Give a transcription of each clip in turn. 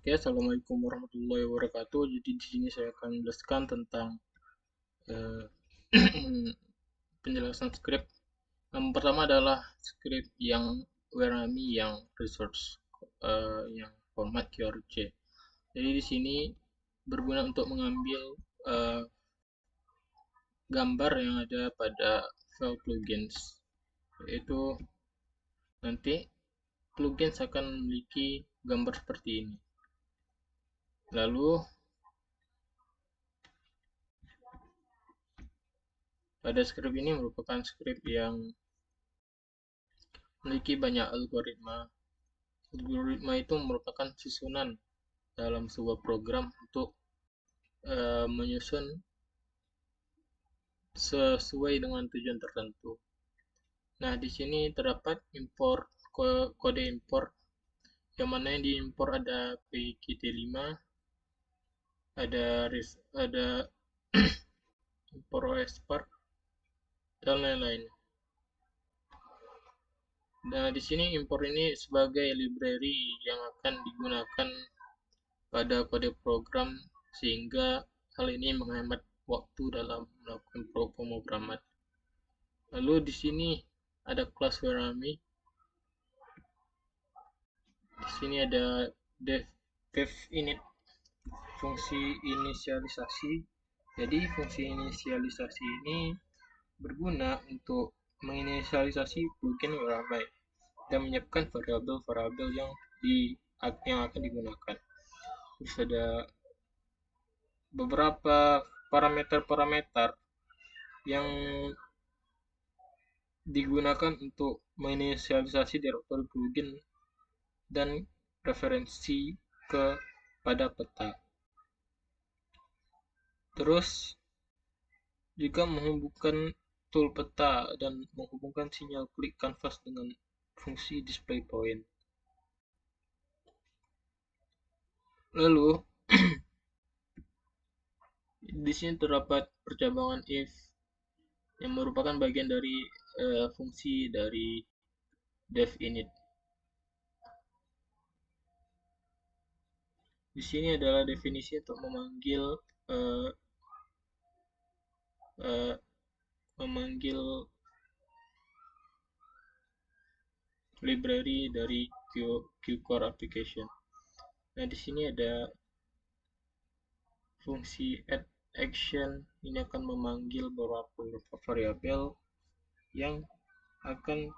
Oke, assalamualaikum warahmatullahi wabarakatuh. Jadi di sini saya akan menjelaskan tentang eh, penjelasan script. Yang pertama adalah script yang Werami yang resource yang format QRC. Jadi di sini berguna untuk mengambil eh, gambar yang ada pada file plugins. Yaitu nanti plugins akan memiliki gambar seperti ini. Lalu pada script ini merupakan script yang memiliki banyak algoritma. Algoritma itu merupakan susunan dalam sebuah program untuk menyusun sesuai dengan tujuan tertentu. Nah, di sini terdapat kode import, yang mana yang diimpor ada PKT5, ada import OS Spark, dan lain-lain. Nah, di sini import ini sebagai library yang akan digunakan pada kode program, sehingga hal ini menghemat waktu dalam melakukan pemrograman. Lalu di sini ada kelas Werami. Di sini ada dev init, fungsi inisialisasi. Jadi fungsi inisialisasi ini berguna untuk menginisialisasi plugin Werami dan menyiapkan variabel-variabel yang akan digunakan. Terus ada beberapa parameter-parameter yang digunakan untuk menginisialisasi direktori plugin dan referensi pada peta. Terus juga menghubungkan tool peta dan menghubungkan sinyal klik canvas dengan fungsi display point. Lalu di sini terdapat percabangan if yang merupakan bagian dari fungsi dari dev init. Di sini adalah definisi untuk memanggil library dari QCore application. Nah, di sini ada fungsi add action, ini akan memanggil beberapa variabel yang akan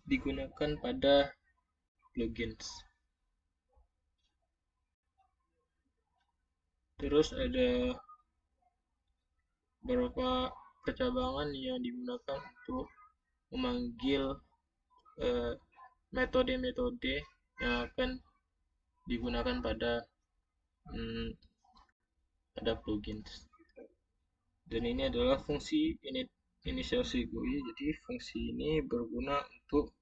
digunakan pada plugins. Terus ada beberapa percabangan yang digunakan untuk memanggil metode-metode yang akan digunakan pada plugins. Dan ini adalah fungsi inisiasi GUI. Jadi fungsi ini berguna untuk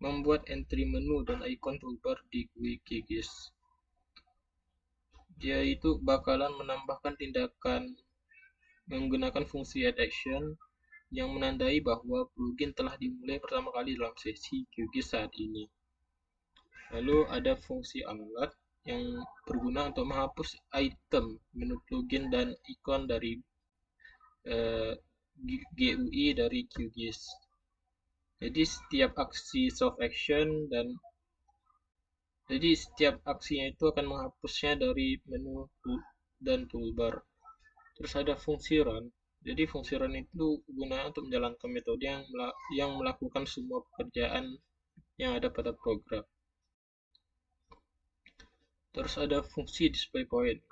membuat entry menu dan icon toolbar di GUI QGIS. Dia itu bakalan menambahkan tindakan menggunakan fungsi add action yang menandai bahwa plugin telah dimulai pertama kali dalam sesi QGIS saat ini. Lalu ada fungsi alat yang berguna untuk menghapus item menu plugin dan ikon dari GUI dari QGIS. Jadi setiap aksi soft action setiap aksinya itu akan menghapusnya dari menu dan toolbar. Terus ada fungsi run. Jadi fungsi run itu guna untuk menjalankan metode yang melakukan semua pekerjaan yang ada pada program. Terus ada fungsi display point.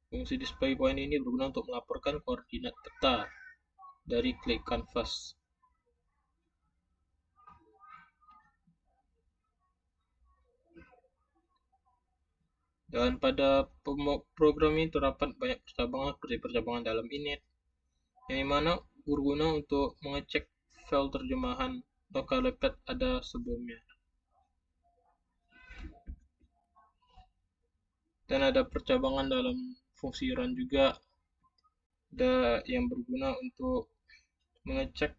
Fungsi display point ini berguna untuk melaporkan koordinat peta dari klik canvas. Dan pada program ini terdapat banyak percabangan seperti percabangan dalam init, yang dimana berguna untuk mengecek file terjemahan localepad ada sebelumnya. Dan ada percabangan dalam fungsi run juga, ada yang berguna untuk mengecek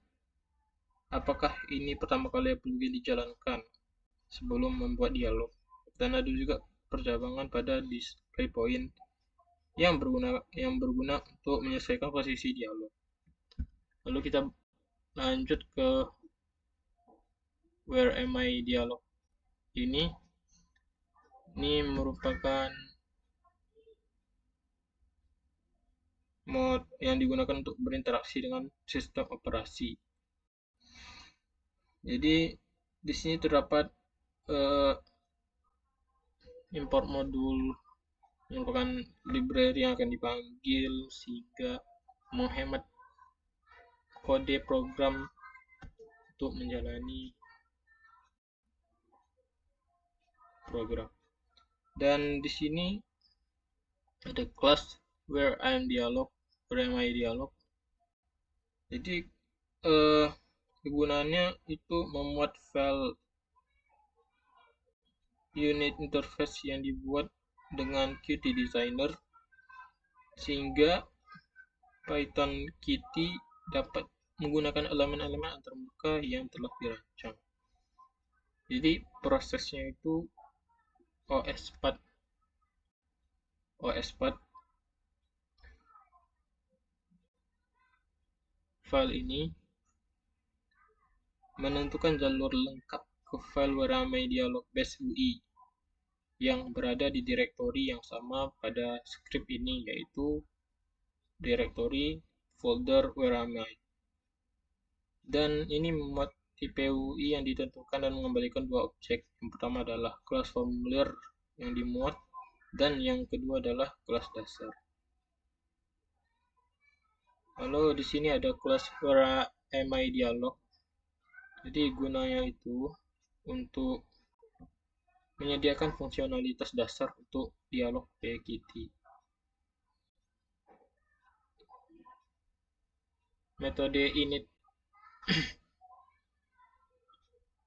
apakah ini pertama kali plugin dijalankan sebelum membuat dialog. Dan ada juga percabangan pada display point yang berguna untuk menyesuaikan posisi dialog. Lalu kita lanjut ke where am I dialog ini merupakan mode yang digunakan untuk berinteraksi dengan sistem operasi. Jadi di sini terdapat import modul yang merupakan library yang akan dipanggil sehingga menghemat kode program untuk menjalani program. Dan di sini ada kelas where am I dialog. Jadi kegunaannya itu memuat file unit interface yang dibuat dengan Qt Designer sehingga Python Qt dapat menggunakan elemen-elemen antarmuka yang telah dirancang. Jadi prosesnya itu OS/path file ini menentukan jalur lengkap ke file where am I dialog base UI yang berada di direktori yang sama pada script ini, yaitu direktori folder where am I. Dan ini memuat tipe UI yang ditentukan dan mengembalikan dua objek. Yang pertama adalah kelas formulir yang dimuat dan yang kedua adalah kelas dasar. Lalu di sini ada kelas where am I dialog. Jadi gunanya itu untuk menyediakan fungsionalitas dasar untuk dialog Qt. Metode init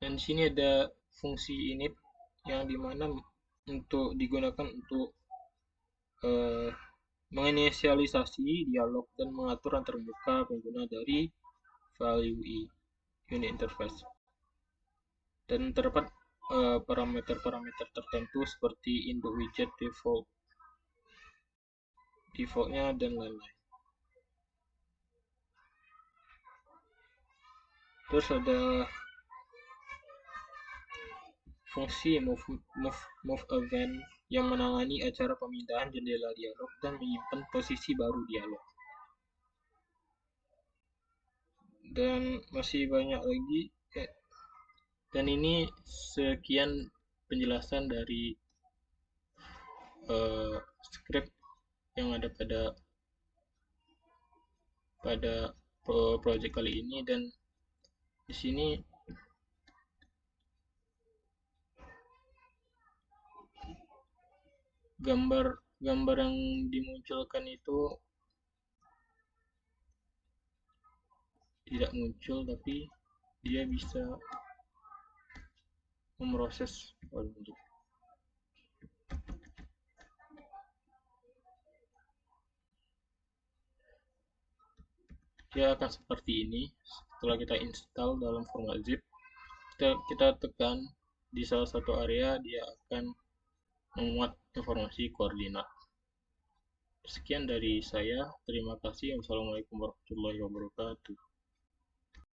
dan di sini ada fungsi init yang dimana untuk digunakan untuk menginisialisasi dialog dan mengatur antarmuka pengguna dari file UI unit interface. Dan terdapat parameter-parameter tertentu seperti induk widget defaultnya dan lain-lain. Terus ada fungsi move event yang menangani acara pemindahan jendela dialog dan menyimpan posisi baru dialog. Dan masih banyak lagi. Dan ini sekian penjelasan dari script yang ada pada project kali ini. Dan di sini gambar yang dimunculkan itu tidak muncul, tapi dia bisa memproses dia akan seperti ini. Setelah kita install dalam format zip, kita tekan di salah satu area, dia akan memuat informasi koordinat. Sekian dari saya, terima kasih. Wassalamualaikum warahmatullahi wabarakatuh.